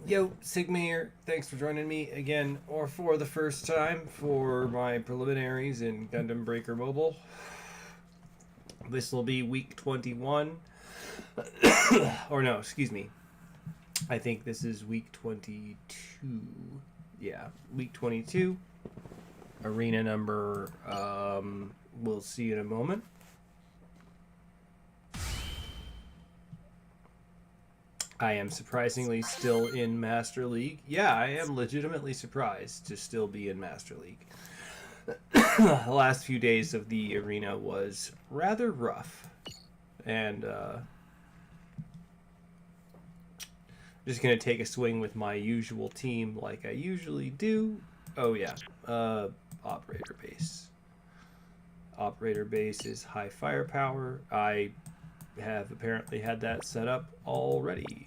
Yo, Sigma here. Thanks for joining me again, or for the first time, for my preliminaries in Gundam Breaker Mobile. This will be week 21. Or no, excuse me. I think this is week 22. Yeah, week 22. Arena number, we'll see in a moment. I am surprisingly still in Master League. Yeah, I am legitimately surprised to still be in Master League. The last few days of the arena was rather rough. And just going to take a swing with my usual team like I usually do. Oh yeah, Operator Base. Operator Base is high firepower. I have apparently had that set up already.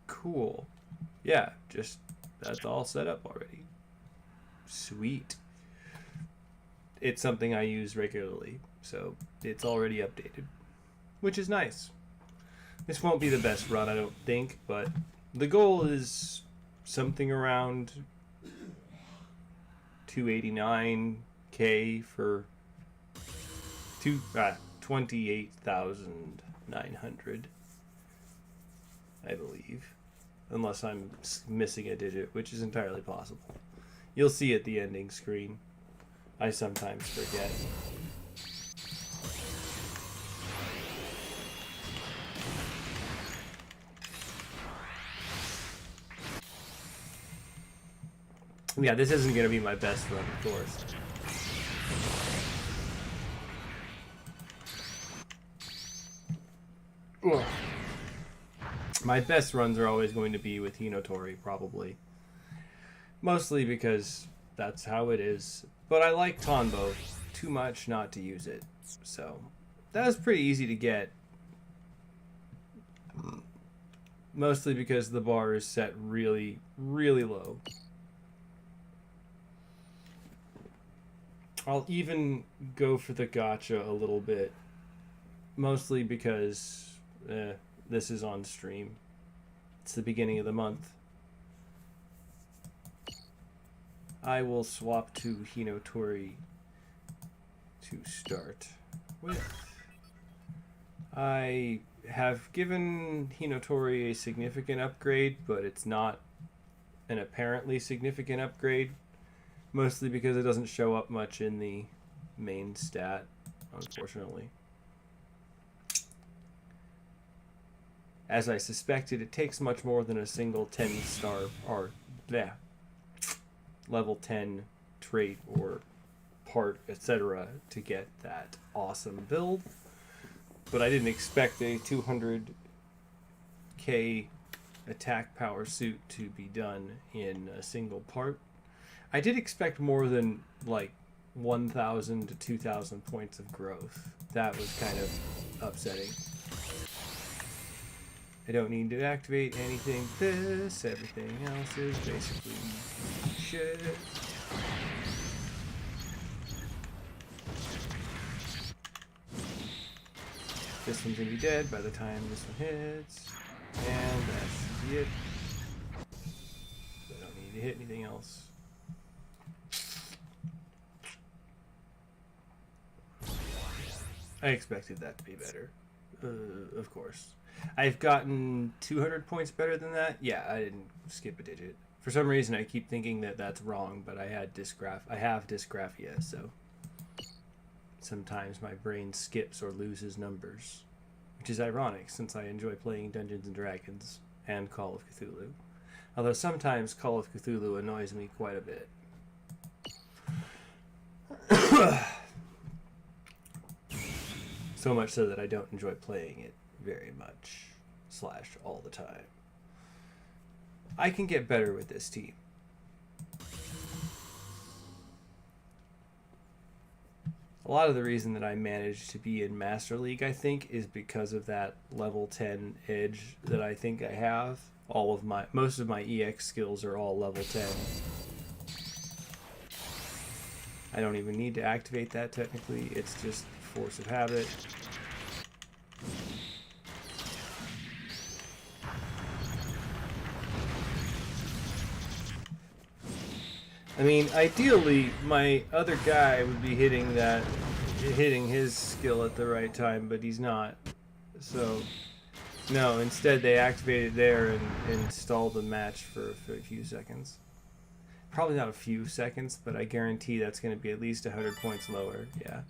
Cool. Yeah, just that's all set up already. Sweet. It's something I use regularly, so it's already updated, which is nice. This won't be the best run, I don't think, but the goal is something around 289k for 28,900, I believe, unless I'm missing a digit, which is entirely possible. You'll see at the ending screen. I sometimes forget. Yeah, this isn't going to be my best run, of course. Ugh. My best runs are always going to be with Hinotori, probably. Mostly because that's how it is. But I like Tonbo too much not to use it. So, that was pretty easy to get. Mostly because the bar is set really, really low. I'll even go for the gacha a little bit. Mostly because this is on stream. It's the beginning of the month. I will swap to Hinotori to start with. I have given Hinotori a significant upgrade, but it's not an apparently significant upgrade. Mostly because it doesn't show up much in the main stat, unfortunately. As I suspected, it takes much more than a single 10-star or level 10 trait or part, etc. to get that awesome build. But I didn't expect a 200k attack power suit to be done in a single part. I did expect more than like 1,000 to 2,000 points of growth. That was kind of upsetting. I don't need to activate anything. Everything else is basically shit. This one's gonna be dead by the time this one hits. And that should be it. I don't need to hit anything else. I expected that to be better. Of course. I've gotten 200 points better than that. Yeah, I didn't skip a digit. For some reason, I keep thinking that that's wrong, but I have dysgraphia, so sometimes my brain skips or loses numbers, which is ironic since I enjoy playing Dungeons and Dragons and Call of Cthulhu. Although sometimes Call of Cthulhu annoys me quite a bit. So much so that I don't enjoy playing it very much / all the time. I can get better with this team. A lot of the reason that I managed to be in Master League, I think, is because of that level 10 edge that I think I have. Most of my EX skills are all level 10. I don't even need to activate that technically, it's just force of habit. I mean, ideally, my other guy would be hitting his skill at the right time, but he's not. So, no, instead they activated there and stalled the match for a few seconds. Probably not a few seconds, but I guarantee that's going to be at least 100 points lower. Yeah.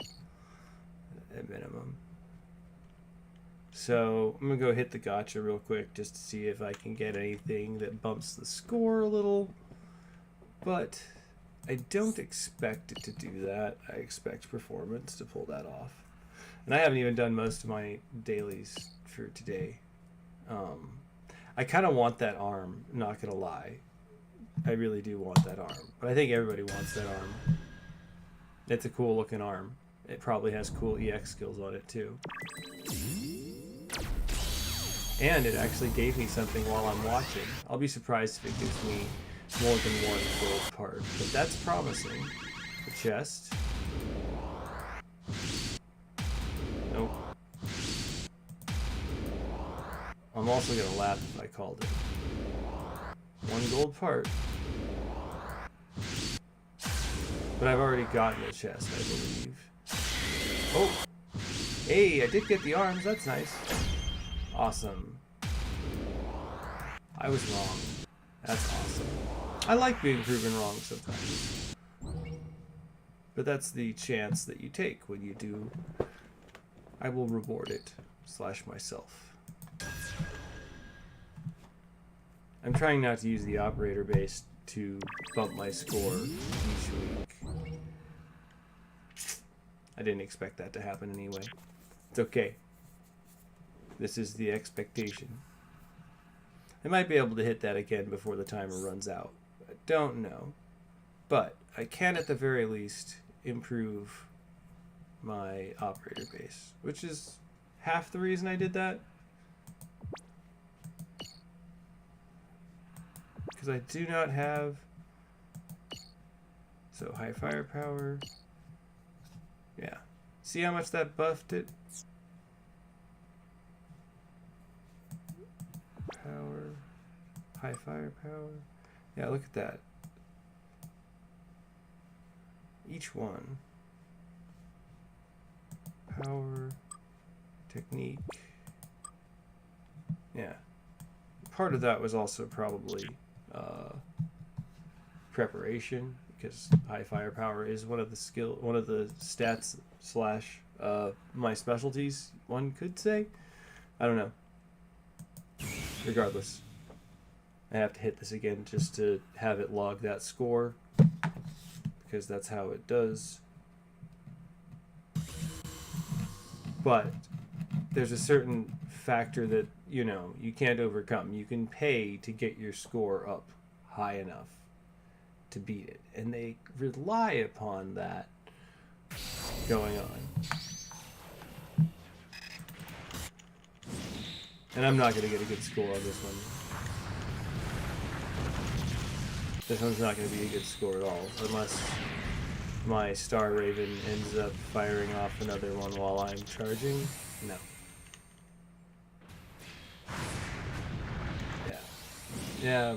At minimum. So, I'm going to go hit the gacha real quick just to see if I can get anything that bumps the score a little. But I don't expect it to do that. I expect performance to pull that off. And I haven't even done most of my dailies for today. I kind of want that arm, not going to lie. I really do want that arm. But I think everybody wants that arm. It's a cool looking arm. It probably has cool EX skills on it too. And it actually gave me something while I'm watching. I'll be surprised if it gives me more than one gold part. But that's promising. The chest. Nope. I'm also going to laugh if I called it. One gold part. But I've already gotten the chest, I believe. Oh! Hey, I did get the arms. That's nice. Awesome. I was wrong. That's awesome. I like being proven wrong sometimes. But that's the chance that you take when you do. I will reward it. / myself. I'm trying not to use the operator base to bump my score each week. I didn't expect that to happen anyway. It's okay. This is the expectation. I might be able to hit that again before the timer runs out. I don't know. But I can at the very least improve my operator base, which is half the reason I did that. Because I do not have... So high firepower. Yeah. See how much that buffed it? Power. High firepower. Yeah, look at that. Each one. Power. Technique. Yeah. Part of that was also probably preparation, because high firepower is one of the stats / my specialties, one could say. I don't know. Regardless, I have to hit this again just to have it log that score, because that's how it does. But there's a certain factor that, you know, you can't overcome. You can pay to get your score up high enough to beat it, and they rely upon that going on. And I'm not going to get a good score on this one. This one's not going to be a good score at all, unless my Star Raven ends up firing off another one while I'm charging. No. Yeah. Yeah.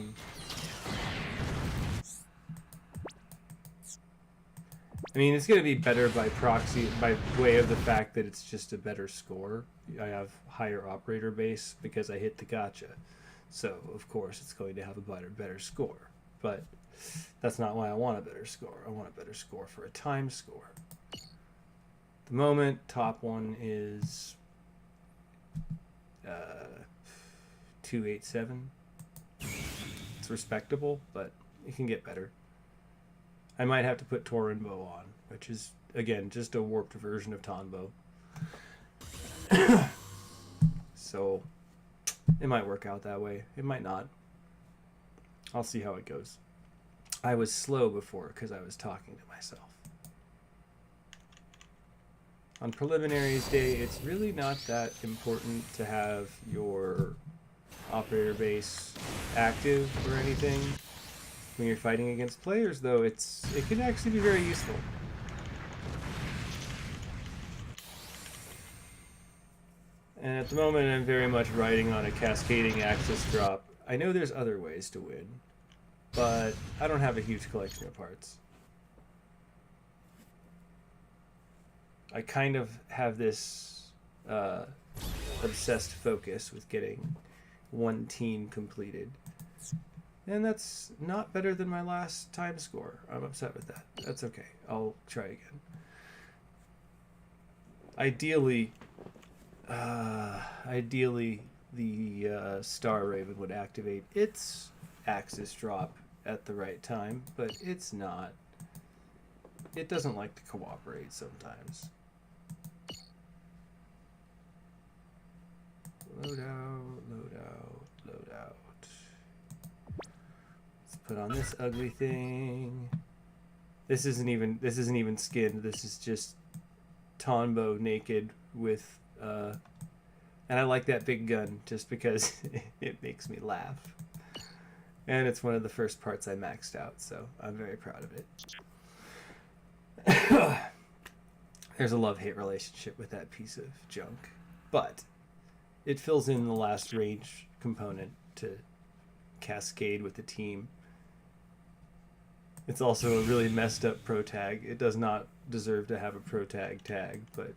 I mean, it's going to be better by proxy, by way of the fact that it's just a better score. I have higher operator base because I hit the gacha. So, of course, it's going to have a better score. But that's not why I want a better score. I want a better score for a time score. At the moment, top one is 287. It's respectable, but it can get better. I might have to put Torinbo on, which is, again, just a warped version of Tonbo. So, it might work out that way. It might not. I'll see how it goes. I was slow before because I was talking to myself. On Preliminaries Day, it's really not that important to have your operator base active or anything. When you're fighting against players, though, it can actually be very useful. And at the moment, I'm very much riding on a cascading axis drop. I know there's other ways to win. but I don't have a huge collection of parts. I kind of have this obsessed focus with getting one team completed. And that's not better than my last time score. I'm upset with that. That's okay. I'll try again. Ideally, the Star Raven would activate its Axis drop at the right time, but it's not. It doesn't like to cooperate sometimes. Load out, load out, load out. Let's put on this ugly thing. This isn't even skinned. This is just Tonbo naked with and I like that big gun just because it makes me laugh. And it's one of the first parts I maxed out, so I'm very proud of it. There's a love-hate relationship with that piece of junk, but it fills in the last range component to cascade with the team. It's also a really messed up pro tag. It does not deserve to have a pro tag, but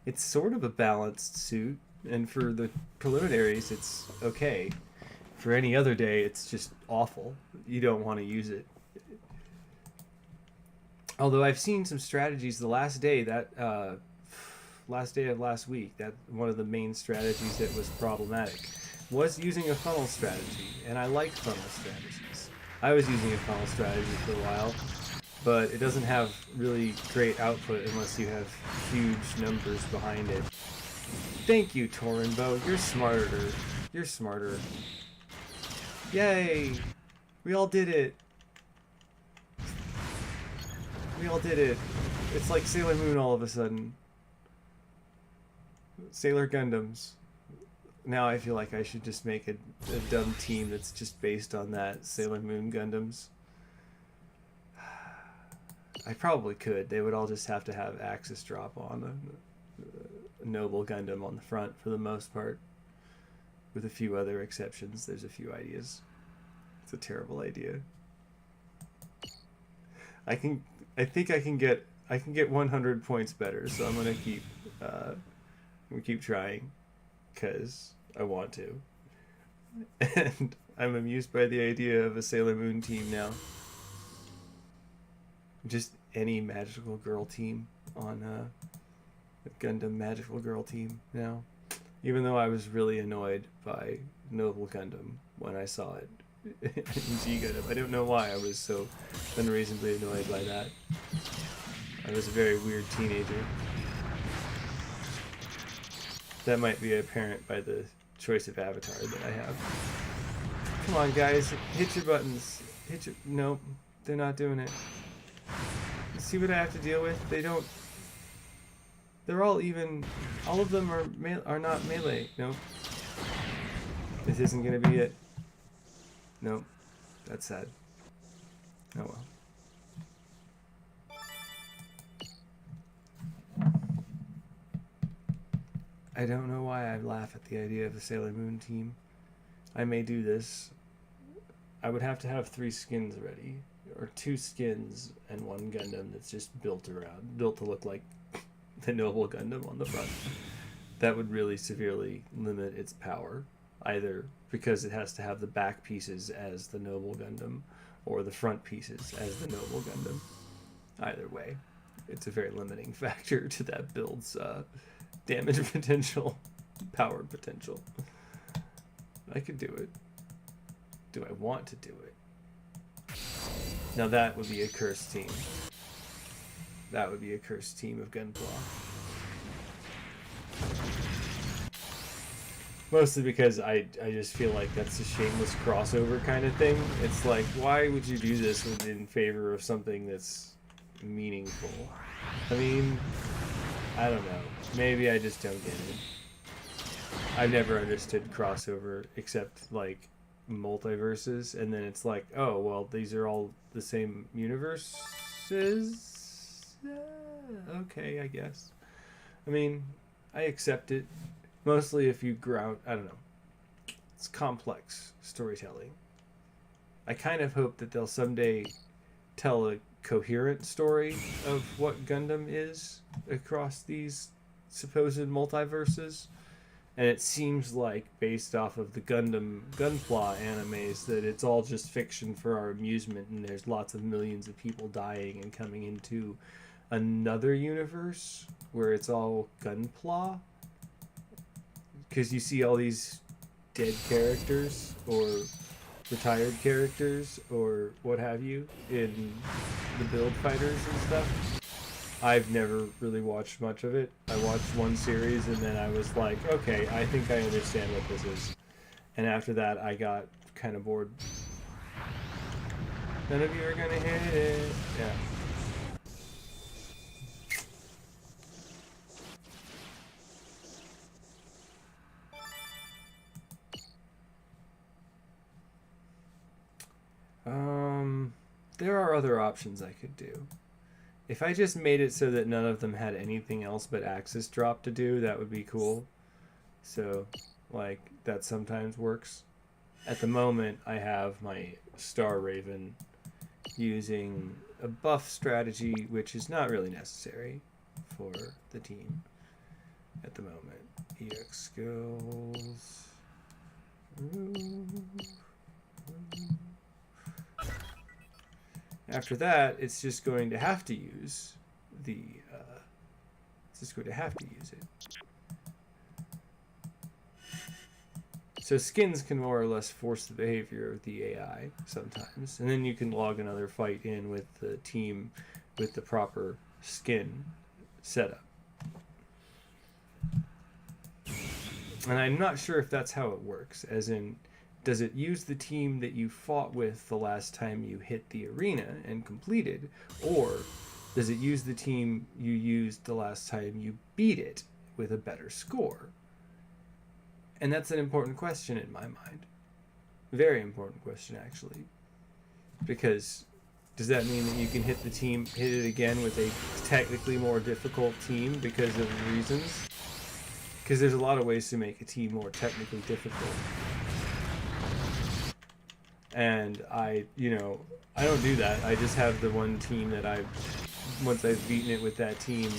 it's sort of a balanced suit, and for the preliminaries it's okay. For any other day it's just awful. You don't want to use it. Although I've seen some strategies the last day of last week, that one of the main strategies that was problematic was using a funnel strategy, and I like funnel strategies. I was using a funnel strategy for a while, but it doesn't have really great output unless you have huge numbers behind it. Thank you, Torinbo. You're smarter. You're smarter. Yay! We all did it. We all did it. It's like Sailor Moon all of a sudden. Sailor Gundams. Now I feel like I should just make a dumb team that's just based on that. Sailor Moon Gundams. I probably could. They would all just have to have Axis drop on a Noble Gundam on the front for the most part. With a few other exceptions. There's a few ideas. It's a terrible idea. I think I can get 100 points better, so I'm gonna keep trying, because I want to. And I'm amused by the idea of a Sailor Moon team now. Just any magical girl team on a Gundam magical girl team now. Even though I was really annoyed by Noble Gundam when I saw it in G Gundam. I don't know why I was so unreasonably annoyed by that. I was a very weird teenager. That might be apparent by the choice of avatar that I have. Come on, guys. Hit your buttons. Nope. They're not doing it. You see what I have to deal with? They don't... They're all even... All of them are not melee. Nope. This isn't gonna be it. Nope. That's sad. Oh well. I don't know why I laugh at the idea of a Sailor Moon team. I may do this. I would have to have 3 skins ready. Or 2 skins and 1 Gundam that's just built to look like the Noble Gundam on the front. That would really severely limit its power. Either because it has to have the back pieces as the Noble Gundam, or the front pieces as the Noble Gundam. Either way, it's a very limiting factor to that build's damage potential, power potential. I could do it. Do I want to do it? Now that would be a cursed team. That would be a cursed team of Gunpla. Mostly because I just feel like that's a shameless crossover kind of thing. It's like, why would you do this in favor of something that's meaningful? I mean, I don't know. Maybe I just don't get it. I've never understood crossover except like multiverses, and then it's like, oh, well, these are all the same universes? Okay, I guess. I mean, I accept it. Mostly if you ground, I don't know. It's complex storytelling. I kind of hope that they'll someday tell a coherent story of what Gundam is across these supposed multiverses. And it seems like, based off of the Gunpla animes, that it's all just fiction for our amusement, and there's lots of millions of people dying and coming into another universe where it's all Gunpla. Because you see all these dead characters, or retired characters, or what have you, in the build fighters and stuff. I've never really watched much of it. I watched one series and then I was like, okay, I think I understand what this is. And after that, I got kind of bored. None of you are gonna hit it. Yeah. There are other options I could do. If I just made it so that none of them had anything else but axis drop to do, that would be cool. So, like, that sometimes works. At the moment, I have my Star Raven using a buff strategy, which is not really necessary for the team at the moment. EX skills. After that, it's just going to have to use the, it's just going to have to use it. So skins can more or less force the behavior of the AI sometimes. And then you can log another fight in with the team with the proper skin setup. And I'm not sure if that's how it works, as in, does it use the team that you fought with the last time you hit the arena and completed, or does it use the team you used the last time you beat it with a better score? And that's an important question in my mind. Very important question, actually. Because does that mean that you can hit it again with a technically more difficult team because of reasons? Because there's a lot of ways to make a team more technically difficult. And I don't do that. I just have the one team that once I've beaten it with that team,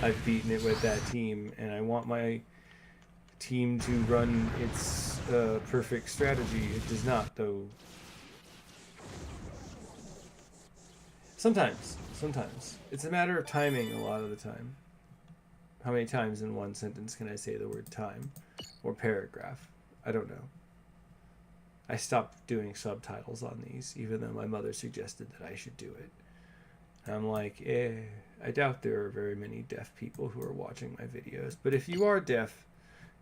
I've beaten it with that team, and I want my team to run its perfect strategy. It does not, though. Sometimes. It's a matter of timing a lot of the time. How many times in one sentence can I say the word time? Or paragraph? I don't know. I stopped doing subtitles on these, even though my mother suggested that I should do it. And I'm like, I doubt there are very many deaf people who are watching my videos. But if you are deaf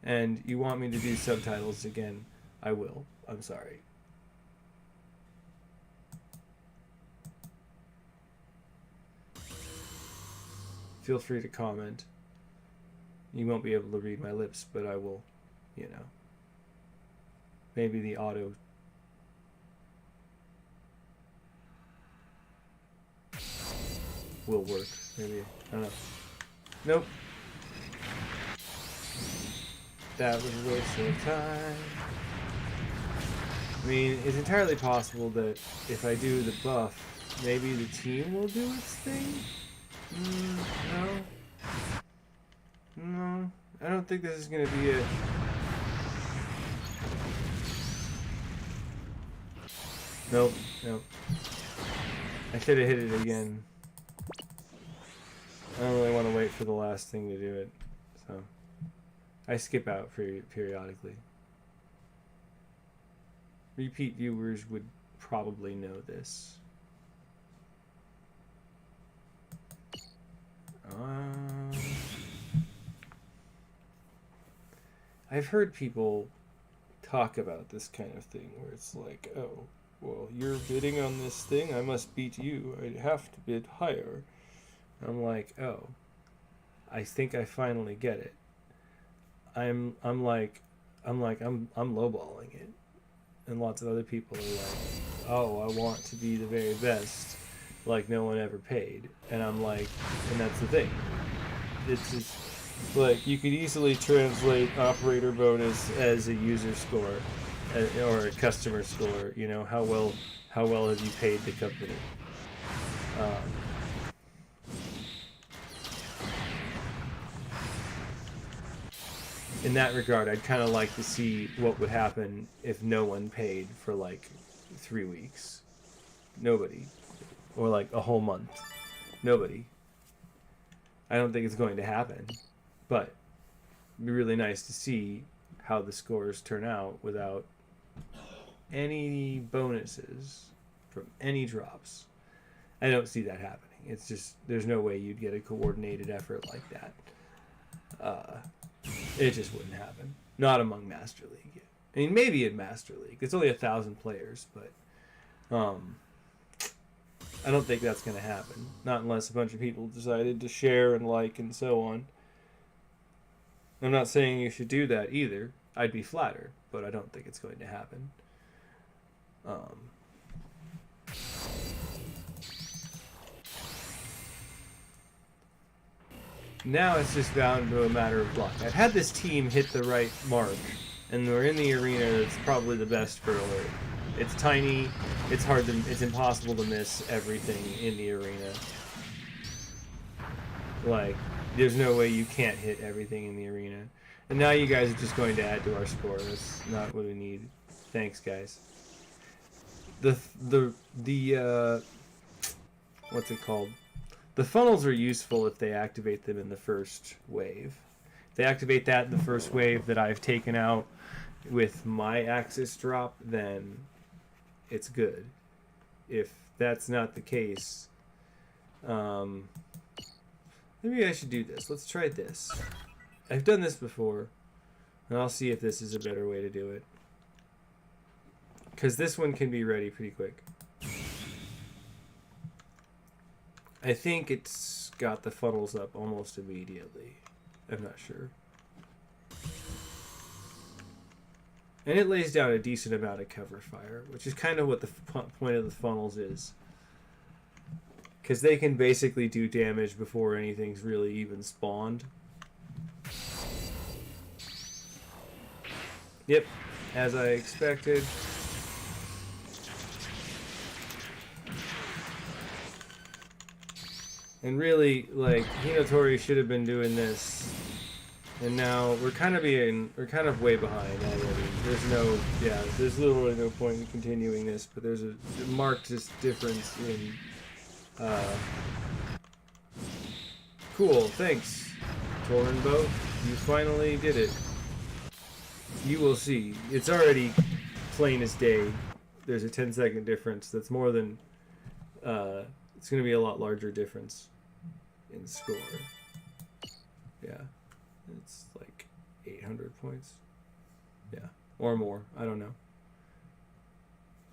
and you want me to do subtitles again, I will. I'm sorry. Feel free to comment. You won't be able to read my lips, but I will, maybe the auto will work. Maybe. I don't know. Nope. That was a waste of time. I mean, it's entirely possible that if I do the buff, maybe the team will do its thing? No. I don't think this is going to be it. Nope. I should have hit it again. I don't really want to wait for the last thing to do it, so I skip out periodically. Repeat viewers would probably know this. I've heard people talk about this kind of thing where it's like, oh, well, you're bidding on this thing, I must beat you. I have to bid higher. I'm like, oh, I think I finally get it. I'm lowballing it, and lots of other people are like, oh, I want to be the very best, like no one ever paid, and I'm like, and that's the thing. It's just like you could easily translate operator bonus as a user score, or a customer score. You know, how well have you paid the company? In that regard, I'd kind of like to see what would happen if no one paid for like 3 weeks. Nobody. Or like a whole month. Nobody. I don't think it's going to happen. But it'd be really nice to see how the scores turn out without any bonuses from any drops. I don't see that happening. It's just, there's no way you'd get a coordinated effort like that. It just wouldn't happen. Not among Master League. I mean, maybe in Master League. It's only 1,000 players, but I don't think that's going to happen. Not unless a bunch of people decided to share and like and so on. I'm not saying you should do that either. I'd be flattered, but I don't think it's going to happen. Now it's just down to a matter of luck. I've had this team hit the right mark, and we're in the arena that's probably the best for alert. It's tiny, it's impossible to miss everything in the arena. Like, there's no way you can't hit everything in the arena. And now you guys are just going to add to our score. That's not what we need. Thanks, guys. What's it called? The funnels are useful if they activate them in the first wave. If they activate that in the first wave that I've taken out with my axis drop, then it's good. If that's not the case, maybe I should do this. Let's try this. I've done this before, and I'll see if this is a better way to do it. Because this one can be ready pretty quick. I think it's got the funnels up almost immediately. I'm not sure. And it lays down a decent amount of cover fire, which is kind of what the point of the funnels is. Because they can basically do damage before anything's really even spawned. Yep, as I expected. And really, like, Hinotori should have been doing this. And now we're kind of way behind already. There's literally no point in continuing this, but there's a marked difference in, cool, thanks, Torenbo. You finally did it. You will see. It's already plain as day. There's a 10-second difference. That's more than, it's going to be a lot larger difference in score. Yeah. It's like 800 points. Yeah. Or more. I don't know.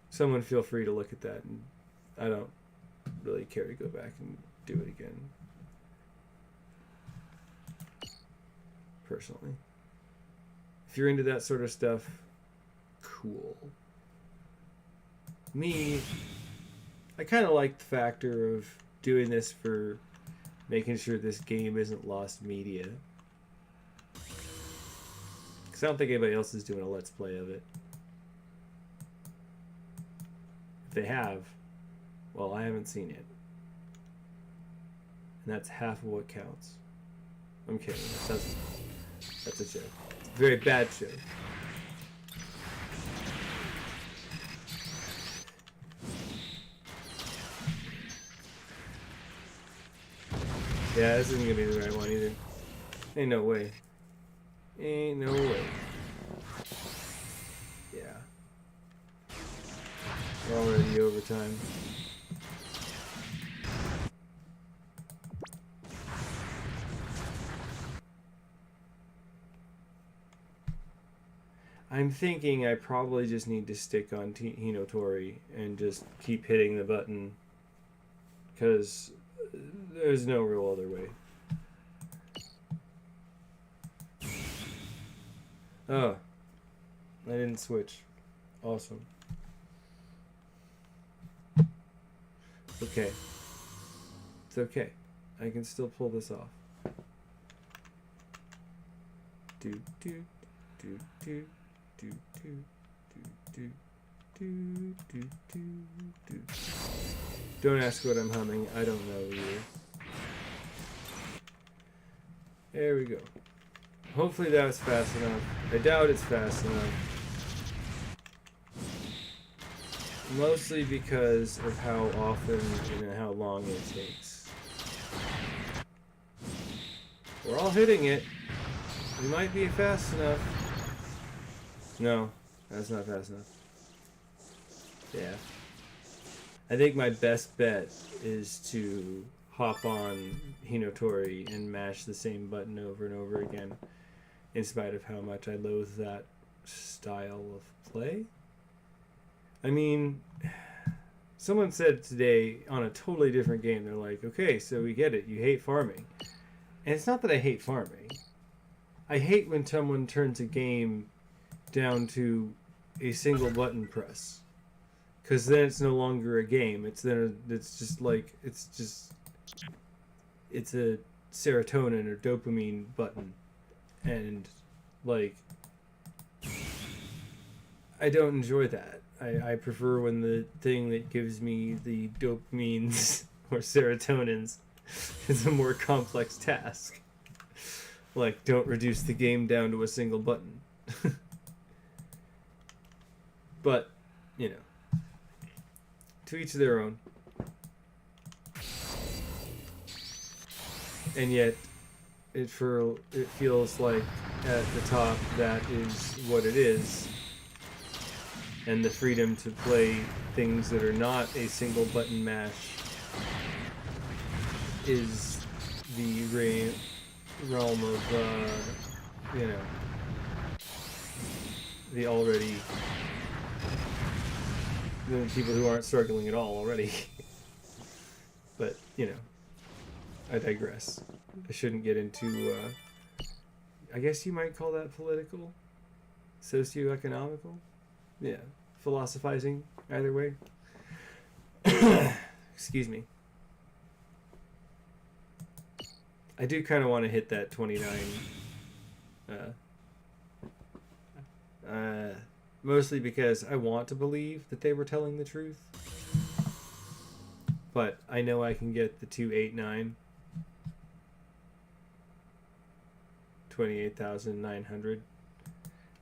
Someone feel free to look at that. And I don't really care to go back and do it again. Personally. If you're into that sort of stuff, cool. Me, I kind of like the factor of doing this for making sure this game isn't lost media. Because I don't think anybody else is doing a Let's Play of it. If they have, well, I haven't seen it. And that's half of what counts. I'm kidding. That's a joke. It's a very bad joke. Yeah, this isn't gonna be the right one either. Ain't no way. Ain't no way. Yeah. We're already overtime. I'm thinking I probably just need to stick on Hinotori and just keep hitting the button. Because there's no real other way. Oh. I didn't switch. Awesome. Okay. It's okay. I can still pull this off. Do do do do do do do do, do, do, do, do. Don't ask what I'm humming. I don't know either. There we go. Hopefully that was fast enough. I doubt it's fast enough. Mostly because of how often and how long it takes. We're all hitting it. We might be fast enough. No, that's not fast enough. Yeah. I think my best bet is to hop on Hinotori and mash the same button over and over again, in spite of how much I loathe that style of play. I mean, someone said today on a totally different game, they're like, okay, so we get it, you hate farming. And it's not that I hate farming. I hate when someone turns a game down to a single button press. Because then it's no longer a game. It's a serotonin or dopamine button. And, like, I don't enjoy that. I prefer when the thing that gives me the dopamines or serotonins is a more complex task. Like, don't reduce the game down to a single button. But, you know, to each their own. And yet, it feels like at the top that is what it is. And the freedom to play things that are not a single button mash is the realm of, you know, the people who aren't struggling at all already. But, you know, I digress. I shouldn't get into, I guess you might call that political? Socioeconomical? Yeah, philosophizing, either way. Excuse me. I do kind of want to hit that 29. Mostly because I want to believe that they were telling the truth. But I know I can get the 289. 28,900.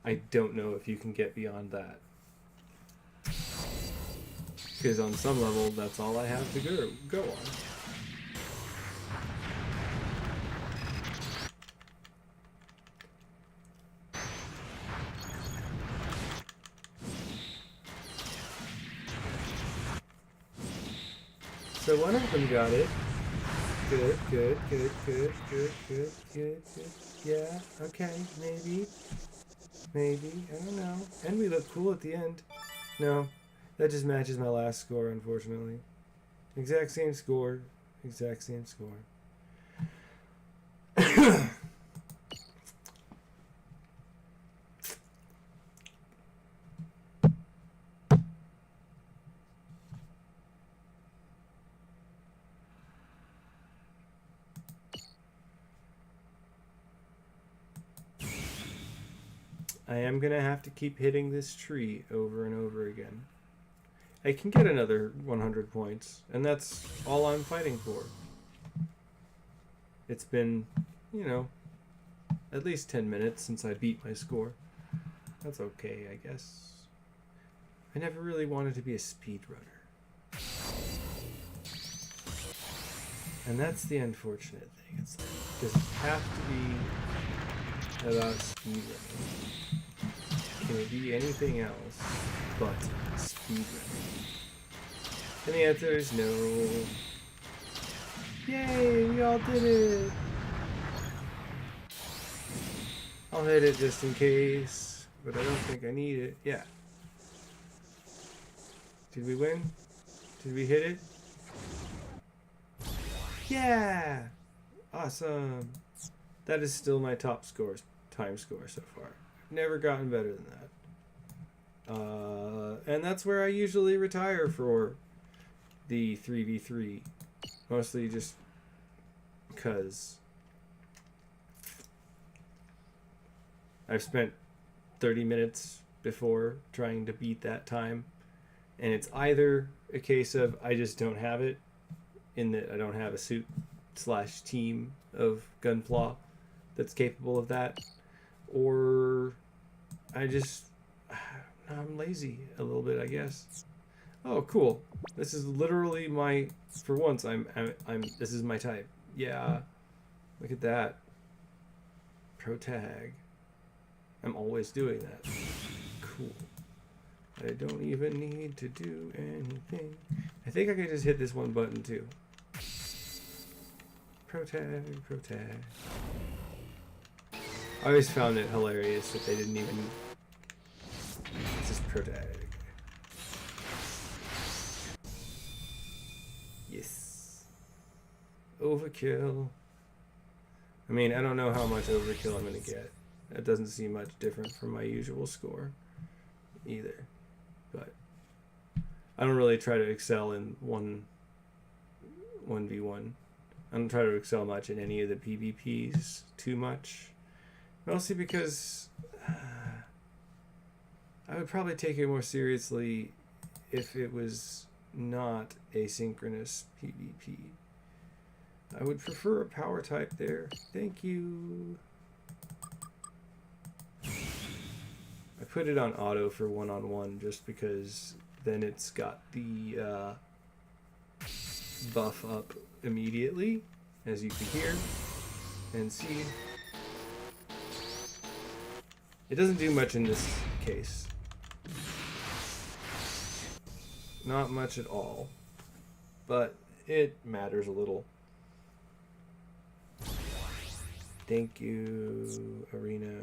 I don't know if you can get beyond that. Because on some level, that's all I have to go on. So one of them got it. Good. Yeah, okay, maybe. I don't know. And we look cool at the end. No, that just matches my last score, unfortunately. Exact same score. I am going to have to keep hitting this tree over and over again. I can get another 100 points, and that's all I'm fighting for. It's been, you know, at least 10 minutes since I beat my score. That's okay, I guess. I never really wanted to be a speedrunner. And that's the unfortunate thing. It's like, does it have to be about speedrunning? Can it be anything else but speedrunning? And the answer is no. Yay, we all did it! I'll hit it just in case, but I don't think I need it. Yeah. Did we win? Did we hit it? Yeah! Awesome! That is still my top time score so far. Never gotten better than that. And that's where I usually retire for the 3v3. Mostly just because I've spent 30 minutes before trying to beat that time. And it's either a case of I just don't have it, in that I don't have a suit / team of Gunpla that's capable of that, or I'm lazy a little bit, I guess. Oh, cool. This is literally my, for once, this is my type. Yeah. Look at that. Pro tag. I'm always doing that. Cool. I don't even need to do anything. I think I could just hit this one button too. Pro tag, pro tag. I always found it hilarious that they didn't even... It's just pro tag. Yes. Overkill. I mean, I don't know how much overkill I'm going to get. That doesn't seem much different from my usual score either. But I don't really try to excel in 1v1. I don't try to excel much in any of the PvPs too much. Mostly because I would probably take it more seriously if it was not asynchronous PvP. I would prefer a power type there. Thank you. I put it on auto for one-on-one just because then it's got the buff up immediately, as you can hear and see. It doesn't do much in this case. Not much at all, but it matters a little. Thank you, Arena.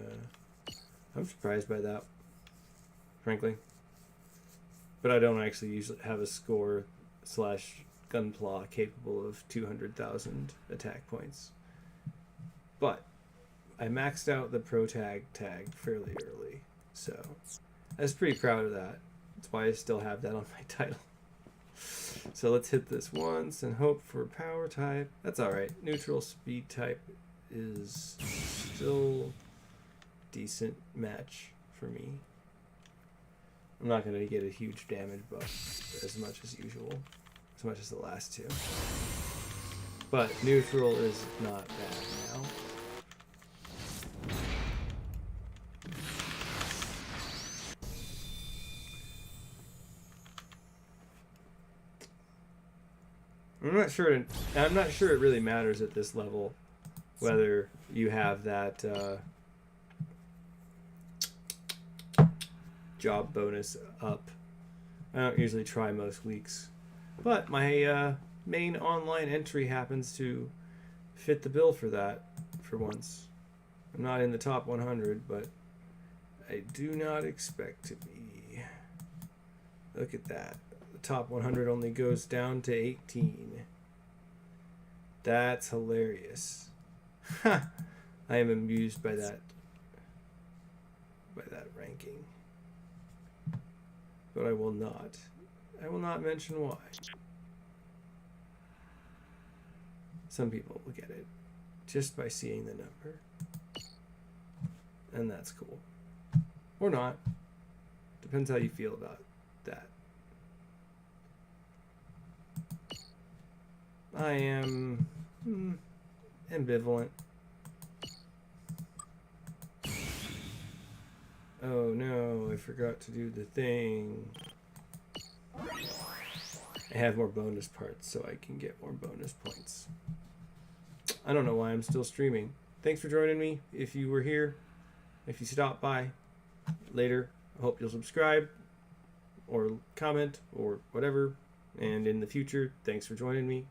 I'm surprised by that, frankly. But I don't actually usually have a score / Gunpla capable of 200,000 attack points. But I maxed out the pro tag fairly early, so I was pretty proud of that. That's why I still have that on my title. So let's hit this once and hope for power type. That's alright. Neutral speed type is still decent match for me. I'm not going to get a huge damage buff as much as usual, as much as the last two. But neutral is not bad now. I'm not sure it really matters at this level whether you have that job bonus up. I don't usually try most weeks, but my main online entry happens to fit the bill for that for once. I'm not in the top 100, but I do not expect to be. Look at that. The top 100 only goes down to 18. That's hilarious. Ha! I am amused by that ranking. But I will not mention why. Some people will get it just by seeing the number. And that's cool. Or not. Depends how you feel about that. I am ambivalent. Oh no, I forgot to do the thing. I have more bonus parts, so I can get more bonus points. I don't know why I'm still streaming. Thanks for joining me. If you were here, if you stopped by later, I hope you'll subscribe or comment or whatever. And in the future, thanks for joining me.